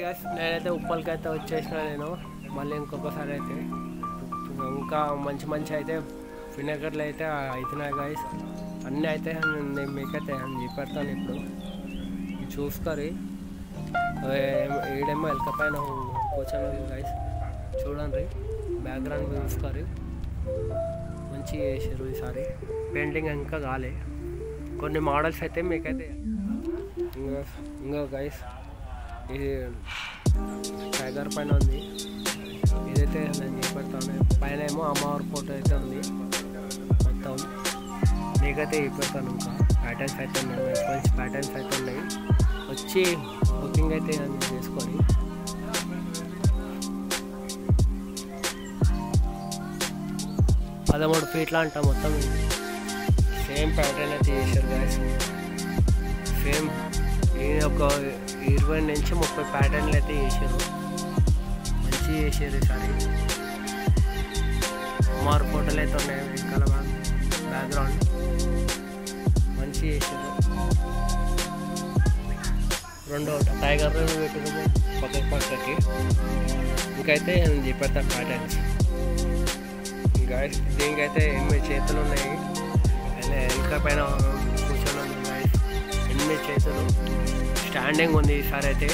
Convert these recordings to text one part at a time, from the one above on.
నేనైతే ఉప్పల్కి అయితే వచ్చేసిన నేను మళ్ళీ ఇంకొకసారి అయితే ఇంకా మంచి మంచి అయితే వినేకర్లు అయితే అవుతున్నాయి గాయస్. అన్నీ అయితే నేను మీకైతే చూపెడతాను ఇప్పుడు చూసుకొని. ఈడేమో ఎలక పైన కూర్చొని గాయస్ చూడండి, బ్యాక్గ్రౌండ్ చూసుకొని మంచిగా చేసారు ఈసారి. పెయింటింగ్ ఇంకా కాలే, కొన్ని మోడల్స్ అయితే మీకైతే. ఇంకా గైస్ ఇది టైగర్ పైన ఉంది, ఇదైతే నేను చూపెడతాను. పైన ఏమో అమ్మవారి ఫోటో అయితే ఉంది. మొత్తం మీకైతే చూపెడతాను. ఇంకా ప్యాటర్న్స్ అయితే ఉన్నాయి, మంచి మంచి ప్యాటర్న్స్ అయితే ఉన్నాయి. వచ్చి బుకింగ్ అయితే చేసుకొని 13 ఫీట్ల అంట మొత్తం. సేమ్ ప్యాటర్న్ అయితే చేశారు గాయస్. సేమ్ ఒక 20 నుంచి 30 ప్యాటర్న్లు అయితే చేశారు, మంచిగా చేశారు ఈసారి. మారు ఫోటోలు అయితే ఉన్నాయి వెనకాల బ్యాక్గ్రౌండ్, మంచిగా చేశారు. రెండో టైగర్ పెట్టిన పక్కకి ఇంకైతే చూపెడతా ప్యాటర్న్స్. గాయస్ దీనికైతే 8 చేతులు ఉన్నాయి, వెనక పైన కూర్చొని ఉంది గాయస్. 8 చేతులు స్టాండింగ్ ఉంది ఈసారి అయితే.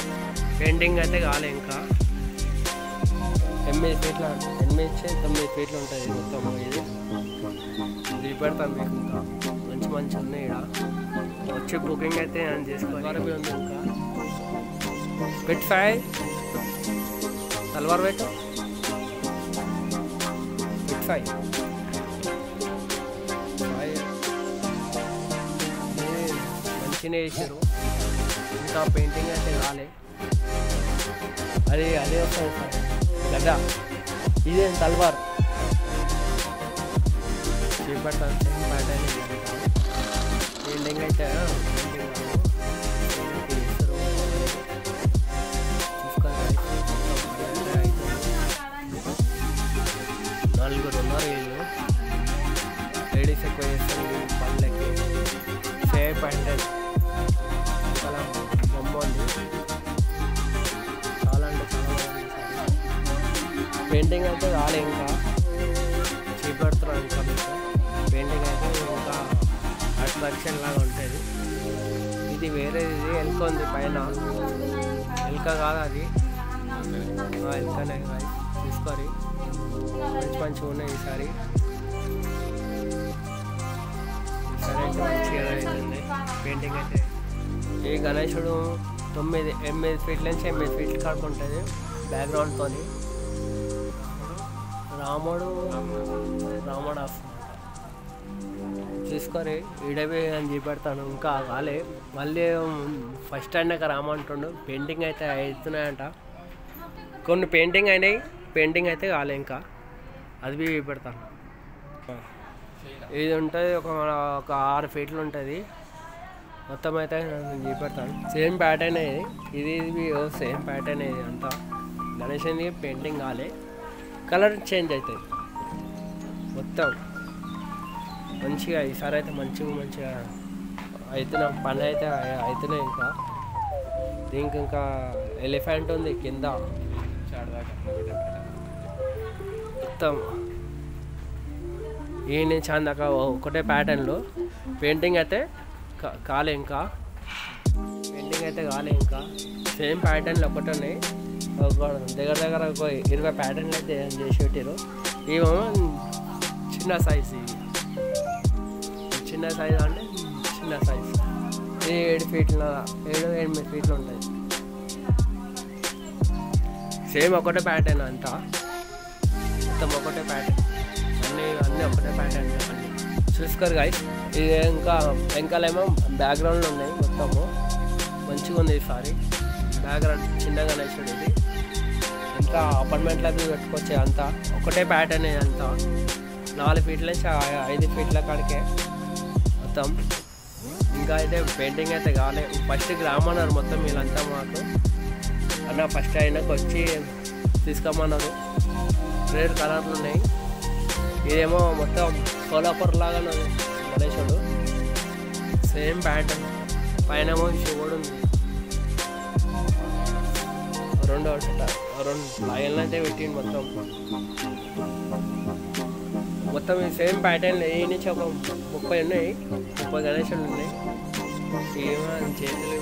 పెయింటింగ్ అయితే కాలే ఇంకా. 8 ఫీట్ల 9 ఫీట్లు ఉంటుంది మొత్తం. ఇది చూపెడతాను మీకు. ఇంకా మంచి మంచి ఉన్నాయి ఇక్కడ. వచ్చి బుకింగ్ అయితే చేసుకోవాలి. ఉంది ఇంకా పెట్ ఫ్రై తల్వార్ పెట్టు పెట్ ఫ్రై మంచిగా వేసారు. ఇంకా పెయింటింగ్ అయితే కాలే, అదే వస్తుంది సార్ గడ్డ. ఇదే తల్వార్ చూపెడతాను. సేమ్ ప్యాటర్న్ పెయింటింగ్ అయితే నలుగురు ఉన్నారు. వీళ్ళు లేడీస్ ఎక్కువ చేస్తారు పళ్ళకి. సేమ్ ప్యాటర్న్ చాలా బొమ్మ ఉంది, చాలా అంటే చాలా బాగుంది. పెయింటింగ్ అయితే కాలే ఇంకా, చూపెడుతున్నాను ఇంకా మీకు. పెయింటింగ్ అయితే ఇంకా అట్రాక్షన్ లాగా ఉంటుంది. ఇది వేరేది, ఇది ఎలుక ఉంది పైన. ఎలుక కాదు అది, ఎలుకనే తీసుకొని. మంచి మంచిగా ఉన్నాయి ఈసారి. ఈసారి అయితే మంచిగా అవుతుంది పెయింటింగ్ అయితే. ఈ గణేశుడు 8 ఫీట్ల నుంచి 8 ఫీట్లు కాడికి ఉంటుంది బ్యాక్గ్రౌండ్తో. రాముడు చూసుకొని ఈడవి అని చూపెడతాను. ఇంకా కాలే, మళ్ళీ ఫస్ట్ అయినాక రామంటుండు. పెయింటింగ్ అయితే అవుతున్నాయంట, కొన్ని పెయింటింగ్ అయినాయి, పెయింటింగ్ అయితే కాలే ఇంకా. అది చూపెడతాను. ఇది ఉంటుంది ఒక 6 ఫీట్లు ఉంటుంది మొత్తం అయితే నేను చూపెడతాను. సేమ్ ప్యాటర్న్ ఇది సేమ్ ప్యాటర్న్ ఇది అంతా. గణేష్ని పెయింటింగ్ కాలే, కలర్ చేంజ్ అవుతుంది మొత్తం. మంచిగా ఈసారి అయితే మంచిగా అవుతున్నాం. పని అయితే అవుతున్నాయి ఇంకా. దీనికి ఇంకా ఎలిఫెంట్ ఉంది కింద మొత్తం. ఈ నుంచి అందాక ఒకటే ప్యాటర్న్లో. పెయింటింగ్ అయితే కాలే ఇంకా, పెయింటింగ్ అయితే కాలే ఇంకా. సేమ్ ప్యాటర్న్లు ఒకటి ఉన్నాయి. దగ్గర ఒక 20 ప్యాటర్న్లు అయితే చేసి పెట్టారు. ఇవేమో చిన్న సైజ్, ఇవి చిన్న సైజ్ అంటే చిన్న సైజ్. ఇది 7 ఫీట్ల 7-8 ఫీట్లు ఉంటాయి. సేమ్ ఒకటే ప్యాటర్న్ అంతా, మొత్తం ఒకటే ప్యాటర్న్, అన్నీ ఒకటే ప్యాటర్న్ అన్నీ. చూసుకోరు గాయస్. ఇది ఇంకా వెనకాలేమో బ్యాక్గ్రౌండ్లో ఉన్నాయి మొత్తము. మంచిగా ఉంది ఈసారి బ్యాక్గ్రౌండ్. చిన్నగా నచ్చాడు ఇది. ఇంకా అపార్ట్మెంట్లో పెట్టుకొచ్చే అంతా ఒకటే ప్యాటర్న్. అంతా 4 ఫీట్ల నుంచి 5 ఫీట్ల కాడికే మొత్తం. ఇంకా అయితే పెయింటింగ్ అయితే కాలే. ఫస్ట్ గ్రామన్నారు మొత్తం వీళ్ళంతా మాకు. అన్న ఫస్ట్ అయినాక వచ్చి తీసుకోమన్నారు. రేర్ కలర్లు ఉన్నాయి. ఇదేమో మొత్తం కోలాపూర్ లాగా గణేశుడు. సేమ్ ప్యాటర్న్, పైన శివుడు ఉంది. రెండు లైన్లు అయితే పెట్టిండు మొత్తం ఈ సేమ్ ప్యాటర్న్ ఏ నుంచి ఒక 30 ఉన్నాయి, 30 గణేషులు ఉన్నాయి. సేమ్ చేతులు